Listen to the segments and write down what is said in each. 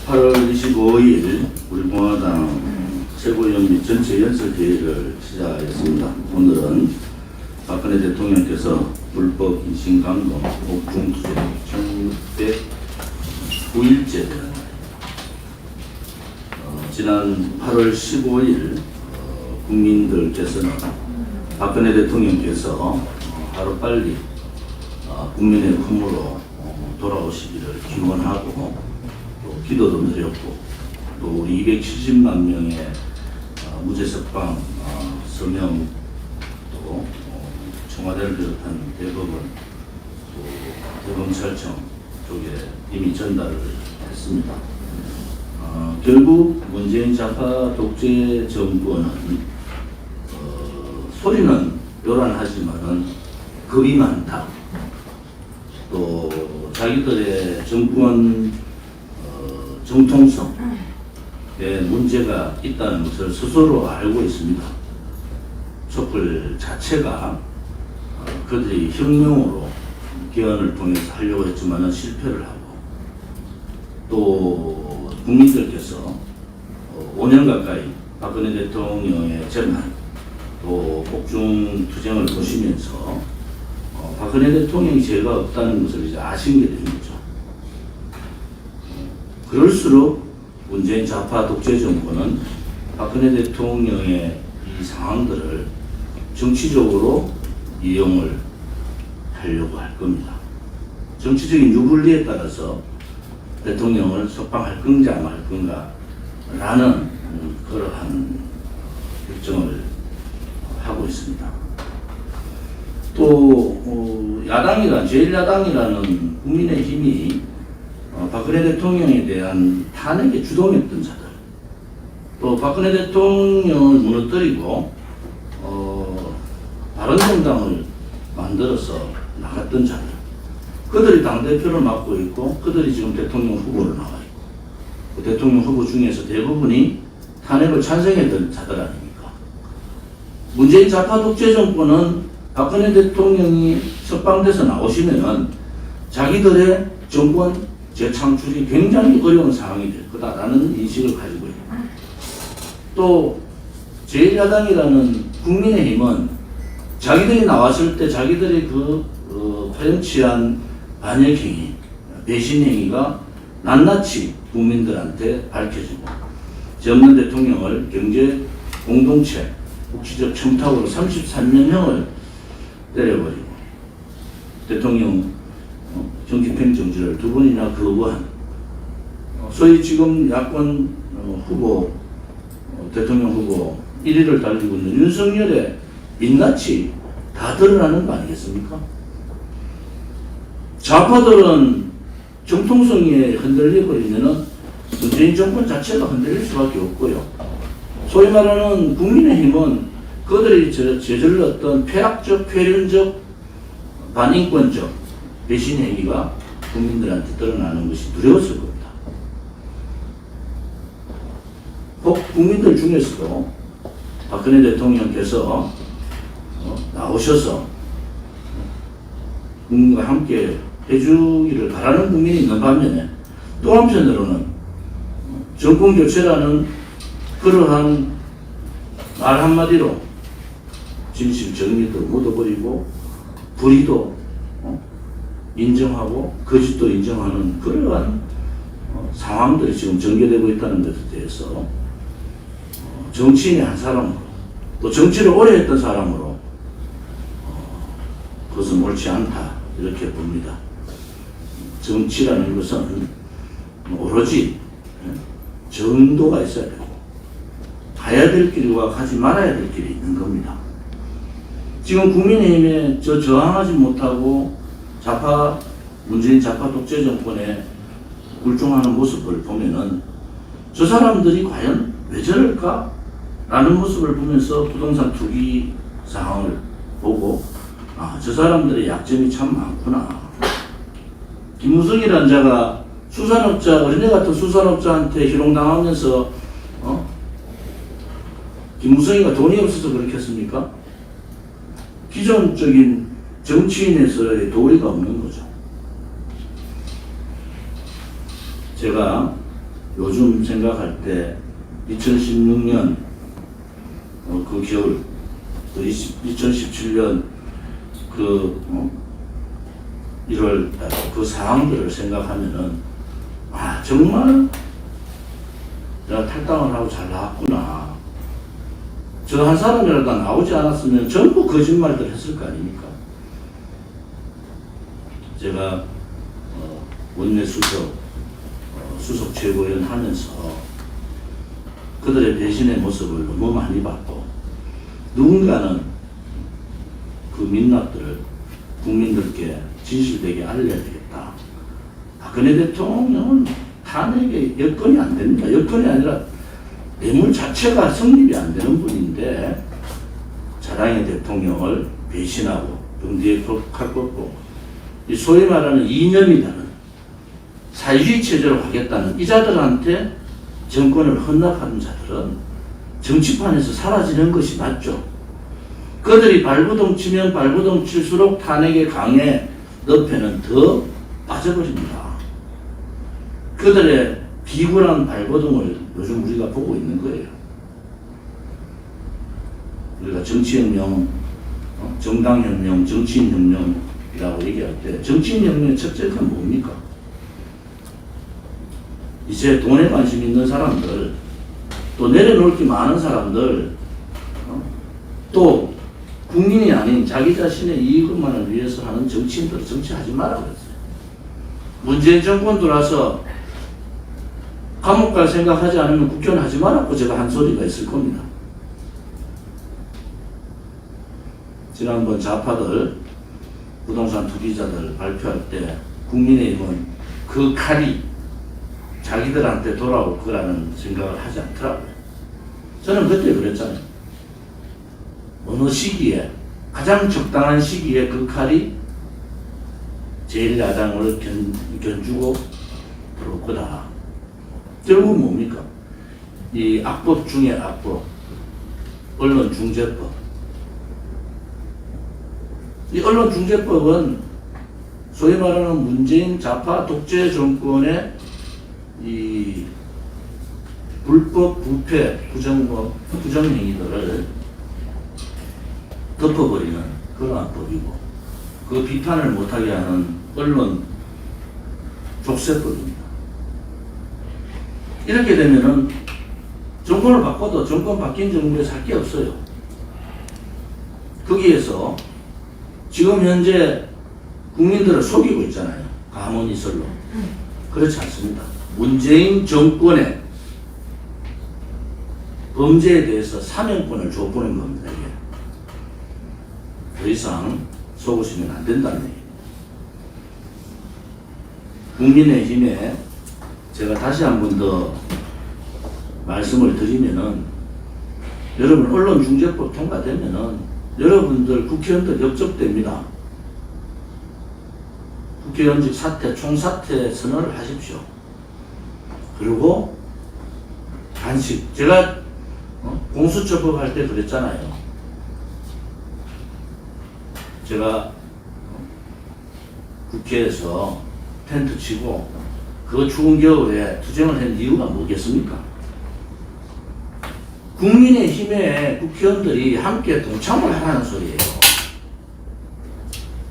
8월 25일 우리 공화당 최고위원 및 전체 연설회의를 시작하겠습니다. 오늘은 박근혜 대통령께서 불법 인신강금, 옥중투쟁 1609일째 되는 날, 지난 8월 15일 국민들께서는 박근혜 대통령께서 하루빨리 국민의 품으로 돌아오시기를 기원하고 또 기도도 드렸고 또 우리 270만 명의 무죄석방 서명 또 청와대를 비롯한 대법원 또 대검찰청 쪽에 이미 전달을 했습니다. 결국 문재인 좌파 독재 정부는 소리는 요란하지만은 겁이 많다. 또 자기들의 정권 정통성에 문제가 있다는 것을 스스로 알고 있습니다. 촛불 자체가 그들이 혁명으로 개헌을 통해서 하려고 했지만 실패를 하고 또 국민들께서 5년 가까이 박근혜 대통령의 재난 또 옥중투쟁을 보시면서 박근혜 대통령이 죄가 없다는 것을 이제 아신 게 됩니다. 그럴수록 문재인 좌파 독재 정권은 박근혜 대통령의 이 상황들을 정치적으로 이용을 하려고 할 겁니다. 정치적인 유불리에 따라서 대통령을 석방할 건가 말 건가라는 그러한 결정을 하고 있습니다. 또 야당이란 제1야당이라는 국민의힘이 박근혜 대통령에 대한 탄핵에 주동했던 자들, 또 박근혜 대통령을 무너뜨리고 바른정당을 만들어서 나갔던 자들, 그들이 당대표를 맡고 있고 그들이 지금 대통령 후보로 나와 있고 그 대통령 후보 중에서 대부분이 탄핵을 찬성했던 자들 아닙니까? 문재인 좌파 독재 정권은 박근혜 대통령이 석방돼서 나오시면은 자기들의 정권 재창출이 굉장히 어려운 상황이 될 거다라는 인식을 가지고 있고, 또 제1야당이라는 국민의힘은 자기들이 나왔을 때 자기들의 파렴치한 반역행위, 배신행위가 낱낱이 국민들한테 밝혀지고 죄 없는 대통령을 경제 공동체 국시적 청탁으로 33년형을 때려버리고 대통령 정집행정지를 2번이나 거부한 소위 지금 야권 후보 대통령 후보 1위를 달리고 있는 윤석열의 민낯이 다 드러나는 거 아니겠습니까? 좌파들은 정통성에 흔들려버리면은 문재인 정권 자체가 흔들릴 수밖에 없고요. 소위 말하는 국민의힘은 그들이 저질렀던 폐악적, 폐륜적, 반인권적 배신 행위가 국민들한테 드러나는 것이 두려웠을 겁니다. 혹 국민들 중에서도 박근혜 대통령께서 나오셔서 국민과 함께 해주기를 바라는 국민이 있는 반면에 또 한편으로는 정권 교체라는 그러한 말 한마디로 진실 정의도 묻어버리고 불의도 인정하고 거짓도 인정하는 그러한 상황들이 지금 전개되고 있다는 것에 대해서 정치인의 한 사람으로 또 정치를 오래 했던 사람으로 그것은 옳지 않다 이렇게 봅니다. 정치라는 것은 오로지 정도가 있어야 되고 가야 될 길과 가지 말아야 될 길이 있는 겁니다. 지금 국민의힘에 저항하지 못하고 문재인 좌파 독재 정권에 굴종하는 모습을 보면은 저 사람들이 과연 왜 저럴까? 라는 모습을 보면서 부동산 투기 상황을 보고 저 사람들의 약점이 참 많구나. 김무성이라는 자가 어린애 같은 수산업자한테 희롱당하면서 김무성이가 돈이 없어서 그렇겠습니까? 기존적인 정치인에서의 도리가 없는 거죠. 제가 요즘 생각할 때 2016년 그 겨울, 2017년 1월 그 상황들을 생각하면은 정말 내가 탈당을 하고 잘 나왔구나. 저 한 사람이라도 나오지 않았으면 전부 거짓말들 했을 거 아닙니까? 제가 원내 수석 최고위원 하면서 그들의 배신의 모습을 너무 많이 봤고, 누군가는 그 민낯들을 국민들께 진실되게 알려야 되겠다. 박근혜 대통령은 탄핵에 여건이 안 됩니다. 여건이 아니라 뇌물 자체가 성립이 안 되는 분인데 자랑의 대통령을 배신하고 병뒤에 칼 꽂고, 이 소위 말하는 이념이라는 사회주의 체제로 가겠다는 이 자들한테 정권을 헌납하는 자들은 정치판에서 사라지는 것이 맞죠. 그들이 발부동 치면 발부동 칠수록 탄핵의 강에 늪에는 더 빠져버립니다. 그들의 비굴한 발버둥을 요즘 우리가 보고 있는 거예요. 우리가 정치혁명, 정당혁명, 정치인혁명이라고 얘기할 때 정치인혁명의 첫째가 뭡니까? 이제 돈에 관심 있는 사람들, 또 내려놓을 게 많은 사람들, 또 국민이 아닌 자기 자신의 이익만을 위해서 하는 정치인들은 정치하지 말라고 그랬어요. 문재인 정권 들어와서 감옥 갈 생각하지 않으면 국회의원 하지 말라고 제가 한 소리가 있을 겁니다. 지난번 좌파들, 부동산 투기자들 발표할 때 국민의힘은 그 칼이 자기들한테 돌아올 거라는 생각을 하지 않더라고요. 저는 그때 그랬잖아요. 어느 시기에, 가장 적당한 시기에 그 칼이 제1야당을 견주고 들어올 거다. 결국은 뭡니까? 이 악법 중에 악법, 언론중재법. 이 언론중재법은 소위 말하는 문재인 좌파 독재 정권의 이 불법, 부패, 부정행위들을 덮어버리는 그러한 법이고, 그 비판을 못하게 하는 언론 족쇄법입니다. 이렇게 되면은 정권을 바꿔도 정권 바뀐 정부에서 할 게 없어요. 거기에서 지금 현재 국민들을 속이고 있잖아요. 가문이설로. 그렇지 않습니다. 문재인 정권의 범죄에 대해서 사면권을 줘보는 겁니다. 이게. 더 이상 속으시면 안 된다는 얘기입니다. 국민의힘에 제가 다시 한 번 더 말씀을 드리면은, 여러분 언론중재법 통과되면은 여러분들 국회의원들 역적됩니다. 국회의원직 사퇴, 총사퇴 선언을 하십시오. 그리고 단식, 제가 공수처법 할 때 그랬잖아요. 제가 국회에서 텐트 치고 그 추운 겨울에 투쟁을 한 이유가 뭐겠습니까? 국민의힘의 국회의원들이 함께 동참을 하라는 소리예요.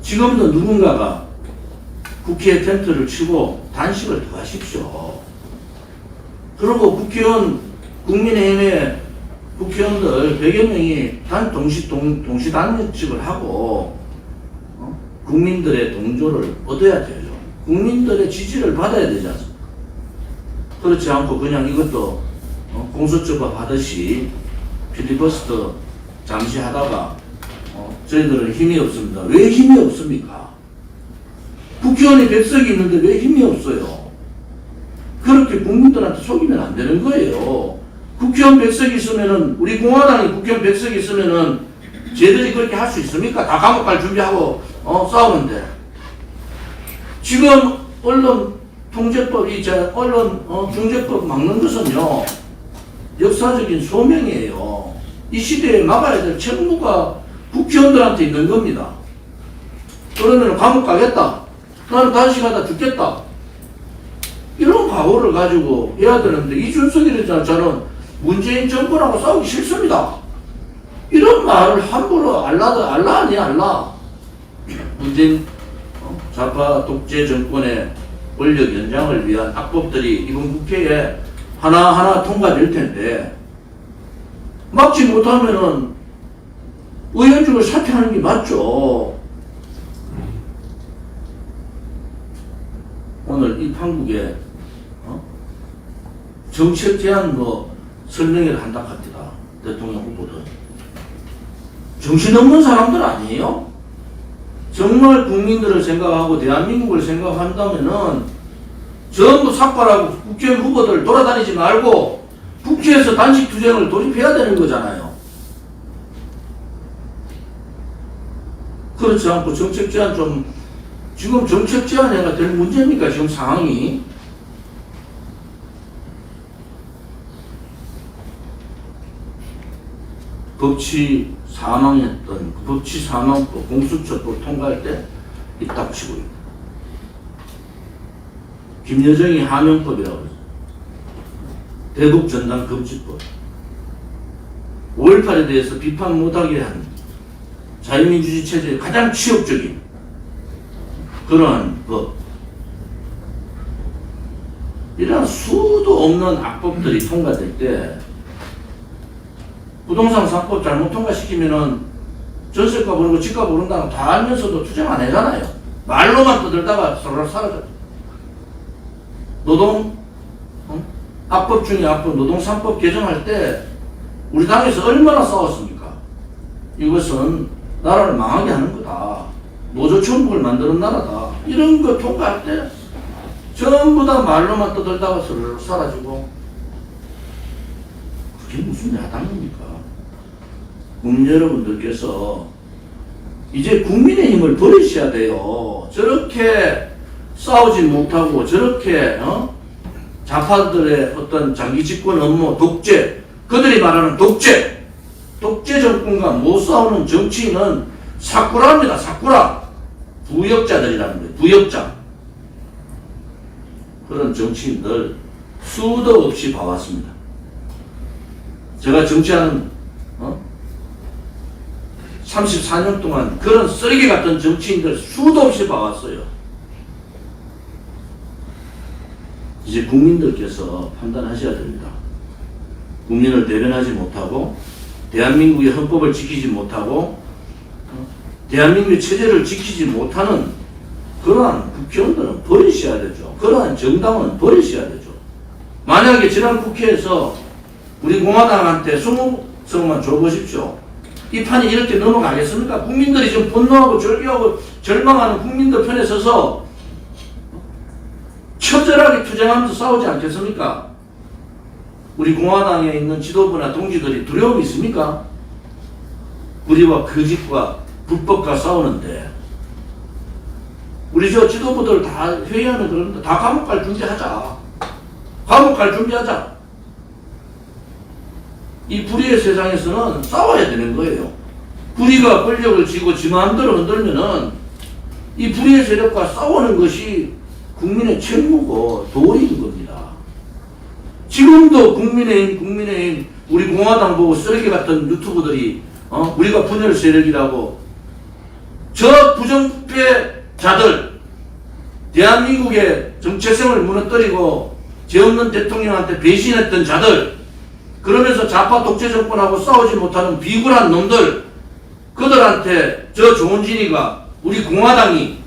지금도 누군가가 국회에 텐트를 치고 단식을 더 하십시오. 그리고 국민의힘의 국회의원들 100여 명이 동시단식을 하고 국민들의 동조를 얻어야 되죠. 국민들의 지지를 받아야 되지 않습니까? 그렇지 않고 그냥 이것도 공수처법 하듯이 필리버스터 잠시 하다가 저희들은 힘이 없습니다. 왜 힘이 없습니까? 국회의원이 100석이 있는데 왜 힘이 없어요? 그렇게 국민들한테 속이면 안 되는 거예요. 국회의원 100석이 있으면은, 우리 공화당이 국회의원 100석이 있으면은 쟤들이 그렇게 할 수 있습니까? 다 감옥 갈 준비하고 싸우는데. 지금 언론 통제법이 언론 중재법 막는 것은요, 역사적인 소명이에요. 이 시대에 막아야 될 책무가 국회의원들한테 있는 겁니다. 그러면 감옥 가겠다. 나는 단식하다 죽겠다. 이런 각오를 가지고 해야 되는데, 이준석이랬잖아. 저는 문재인 정권하고 싸우기 싫습니다. 이런 말을 함부로 알라 아니야, 알라. 문재인 좌파 독재 정권의 권력 연장을 위한 악법들이 이번 국회에 하나하나 통과될 텐데, 막지 못하면은 의원직을 사퇴하는 게 맞죠. 오늘 이 판국에 정책 제안 설명회를 한다 합니다. 대통령 후보들. 정신없는 사람들 아니에요? 정말 국민들을 생각하고 대한민국을 생각한다면은 전부 삭발하고 국회의원 후보들 돌아다니지 말고 국회에서 단식 투쟁을 돌입해야 되는 거잖아요. 그렇지 않고 정책 제안 지금 정책 제안해가 될 문제입니까? 지금 상황이. 법치 사망했던 법치 사망법 공수처법 통과할 때 이딱 치고 있다. 김여정이 하명법이라고 그러죠. 대북 전단 금지법. 5.18에 대해서 비판 못하게 한 자유민주주의 체제의 가장 치욕적인 그러한 법. 이러한 수도 없는 악법들이 통과될 때 부동산 3법 잘못 통과시키면은 전세값 오르고 집값 오른다는 거 다 알면서도 투쟁 안 하잖아요. 말로만 떠들다가 서로 사라져. 악법 중에 악법, 노동 3법 개정할 때 우리 당에서 얼마나 싸웠습니까? 이것은 나라를 망하게 하는 거다. 노조천국을 만드는 나라다. 이런 거 통과할 때 전부 다 말로만 떠들다가 서로 사라지고, 그게 무슨 야당입니까? 국민 여러분들께서 이제 국민의힘을 버리셔야 돼요. 저렇게 싸우지 못하고 저렇게 좌파들의 어떤 장기 집권 업무, 독재, 그들이 말하는 독재 정권과 못 싸우는 정치인은 사쿠라입니다. 사쿠라. 부역자들이라는 거예요. 부역자. 그런 정치인들 수도 없이 봐왔습니다. 제가 정치하는 34년 동안 그런 쓰레기 같은 정치인들 수도 없이 봐왔어요. 이제 국민들께서 판단하셔야 됩니다. 국민을 대변하지 못하고 대한민국의 헌법을 지키지 못하고 대한민국의 체제를 지키지 못하는 그러한 국회의원들은 버리셔야 되죠. 그러한 정당은 버리셔야 되죠. 만약에 지난 국회에서 우리 공화당한테 20석만 줘보십시오. 이 판이 이렇게 넘어가겠습니까? 국민들이 지금 분노하고 절규하고 절망하는 국민들 편에 서서 처절하게 투쟁하면서 싸우지 않겠습니까? 우리 공화당에 있는 지도부나 동지들이 두려움이 있습니까? 우리와 거짓과 불법과 싸우는데, 우리 저 지도부들 다 회의하는 그런데 다 감옥 갈 준비하자. 감옥 갈 준비하자. 이 불의의 세상에서는 싸워야 되는 거예요. 불의가 권력을 쥐고 지 마음대로 흔들면은 이 불의의 세력과 싸우는 것이 국민의 책무고 도리인 겁니다. 지금도 국민의힘 우리 공화당 보고 쓰레기 같은 유튜브들이 우리가 분열 세력이라고, 저 부정패자들, 대한민국의 정체성을 무너뜨리고 죄 없는 대통령한테 배신했던 자들, 그러면서 좌파 독재 정권하고 싸우지 못하는 비굴한 놈들, 그들한테 저 조은진이가 우리 공화당이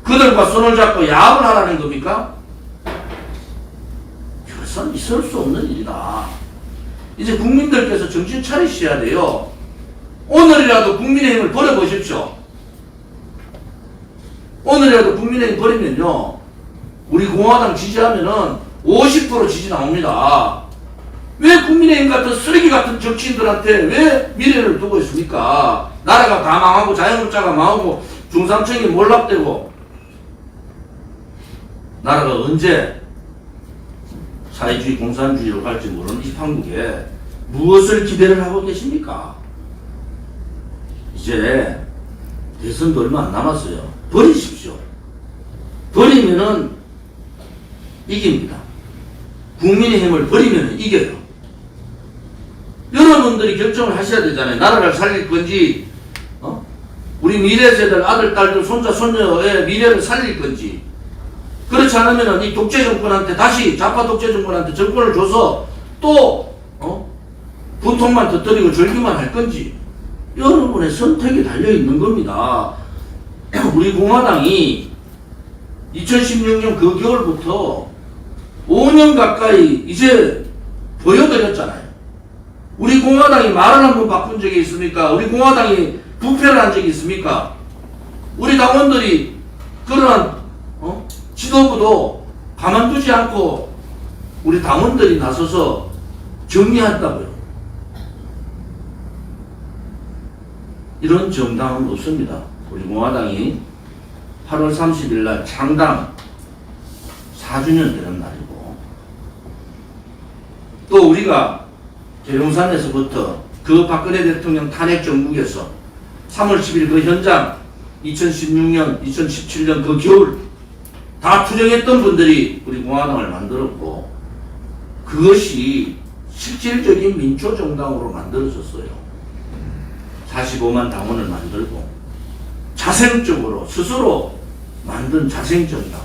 그들과 손을 잡고 야합을 하라는 겁니까? 이것은 있을 수 없는 일이다. 이제 국민들께서 정신 차리셔야 돼요. 오늘이라도 국민의힘을 버려보십시오. 오늘이라도 국민의힘 버리면요, 우리 공화당 지지하면은 50% 지지 나옵니다. 왜 국민의힘 같은 쓰레기 같은 정치인들한테 왜 미래를 두고 있습니까? 나라가 다 망하고 자영업자가 망하고 중산층이 몰락되고, 나라가 언제 사회주의 공산주의로 갈지 모르는 이 판국에 무엇을 기대를 하고 계십니까? 이제 대선도 얼마 안 남았어요. 버리십시오. 버리면은 이깁니다. 국민의힘을 버리면 이겨요. 여러분들이 결정을 하셔야 되잖아요. 나라를 살릴 건지, 우리 미래 세대 아들, 딸들, 손자, 손녀의 미래를 살릴 건지. 그렇지 않으면 이 독재 정권한테 다시 좌파 독재 정권한테 정권을 줘서 또 분통만 터뜨리고 절규만 할 건지. 여러분의 선택이 달려 있는 겁니다. 우리 공화당이 2016년 그 겨울부터 5년 가까이 이제 보여드렸잖아요. 우리 공화당이 말을 한번 바꾼 적이 있습니까? 우리 공화당이 부패를 한 적이 있습니까? 우리 당원들이 그러한 지도부도 가만두지 않고 우리 당원들이 나서서 정리한다고요. 이런 정당은 없습니다. 우리 공화당이 8월 30일 날 창당 4주년 되는 날이고, 또 우리가 계룡산에서부터 그 박근혜 대통령 탄핵 정국에서 3월 10일 그 현장, 2016년, 2017년 그 겨울 다 투쟁했던 분들이 우리 공화당을 만들었고, 그것이 실질적인 민초정당으로 만들어졌어요. 45만 당원을 만들고 자생적으로 스스로 만든 자생정당,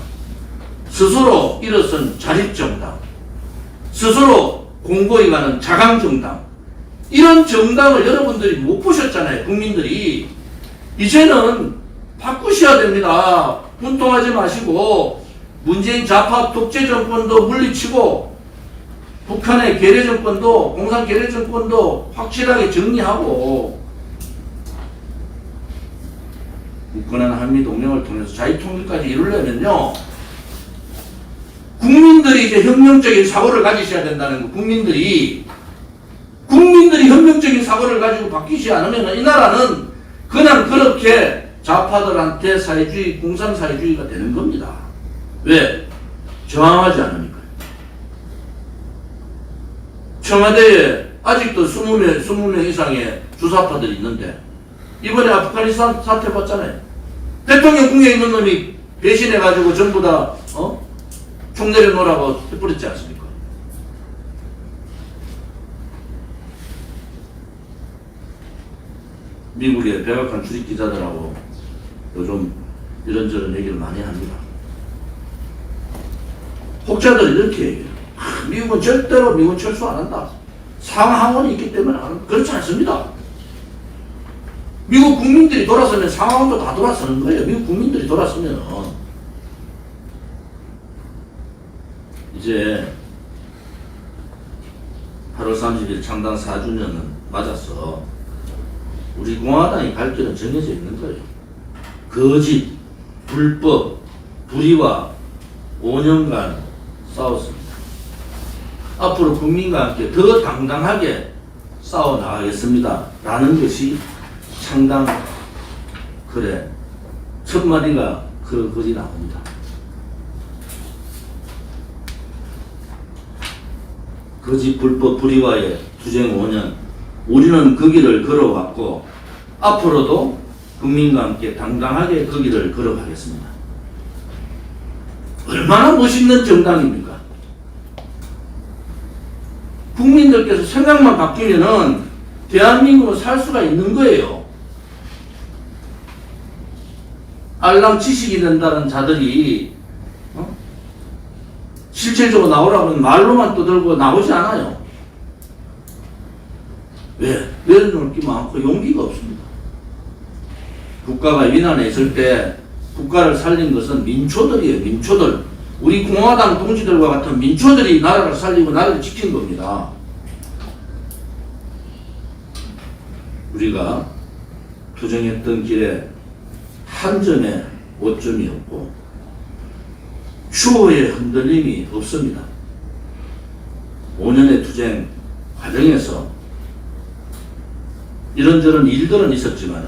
스스로 일어선 자립정당, 스스로 공고히 가는 자강정당, 이런 정당을 여러분들이 못 보셨잖아요. 국민들이. 이제는 바꾸셔야 됩니다. 분통하지 마시고 문재인 좌파 독재 정권도 물리치고 북한의 괴뢰 정권도, 공산 괴뢰 정권도 확실하게 정리하고 굳건한 한미동맹을 통해서 자유통일까지 이루려면요, 국민들이 이제 혁명적인 사고를 가지셔야 된다는 거. 국민들이 혁명적인 사고를 가지고 바뀌지 않으면 이 나라는 그냥 그렇게 좌파들한테 사회주의, 공산사회주의가 되는 겁니다. 왜? 저항하지 않으니까요. 청와대에 아직도 20명 이상의 주사파들이 있는데, 이번에 아프가니스탄 사태 봤잖아요. 대통령 궁에 있는 놈이 배신해가지고 전부 다 총 내려놓으라고 해버렸지 않습니까? 미국의 백악관 출입 기자들하고 요즘 이런저런 얘기를 많이 합니다. 혹자들이 이렇게 얘기해요. 미국은 절대로 미군 철수 안 한다. 상하원이 있기 때문에 안 한다. 그렇지 않습니다. 미국 국민들이 돌아서면 상하원도 다 돌아서는 거예요. 미국 국민들이 돌아서면. 이제 8월 30일 창당 4주년은 맞아서 우리 공화당이 갈 길은 정해져 있는 거예요. 거짓, 불법, 불의와 5년간 싸웠습니다. 앞으로 국민과 함께 더 당당하게 싸워 나가겠습니다. 라는 것이 창당 글의 첫 마디가 그 글이 나옵니다. 거짓, 불법, 불의와의 투쟁 5년, 우리는 그 길을 걸어왔고 앞으로도 국민과 함께 당당하게 그 길을 걸어가겠습니다. 얼마나 멋있는 정당입니까? 국민들께서 생각만 바뀌면은 대한민국은 살 수가 있는 거예요. 알랑 지식이 된다는 자들이 실질적으로 나오라고 하면 말로만 떠들고 나오지 않아요. 왜? 내려놓을 게 많고 용기가 없습니다. 국가가 위난에 있을 때 국가를 살린 것은 민초들이에요. 민초들. 우리 공화당 동지들과 같은 민초들이 나라를 살리고 나라를 지킨 겁니다. 우리가 투쟁했던 길에 한 점의 오점이 없고 추호의 흔들림이 없습니다. 5년의 투쟁 과정에서 이런저런 일들은 있었지만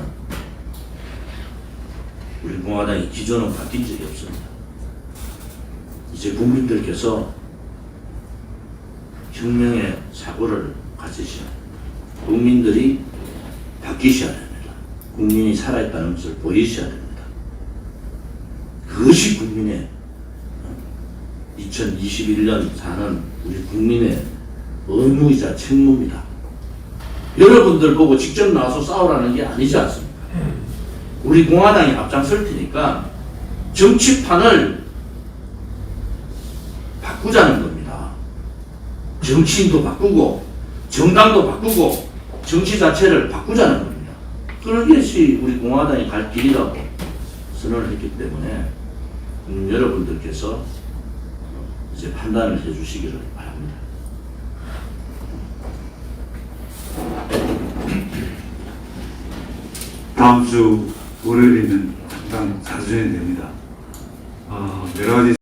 우리 공화당이 기조는 바뀐 적이 없습니다. 이제 국민들께서 혁명의 사고를 가지셔야 합니다. 국민들이 바뀌셔야 됩니다. 국민이 살아있다는 것을 보이셔야 됩니다. 그것이 국민의 2021년 사는 우리 국민의 의무이자 책무입니다. 여러분들 보고 직접 나와서 싸우라는 게 아니지 않습니까? 우리 공화당이 앞장설 테니까 정치판을 바꾸자는 겁니다. 정치인도 바꾸고 정당도 바꾸고 정치 자체를 바꾸자는 겁니다. 그런 것이 우리 공화당이 갈 길이라고 선언을 했기 때문에 여러분들께서 이제 판단을 해주시기를 바랍니다. 다음 주 월요일에는 당당 4주년이 됩니다. 여러 가지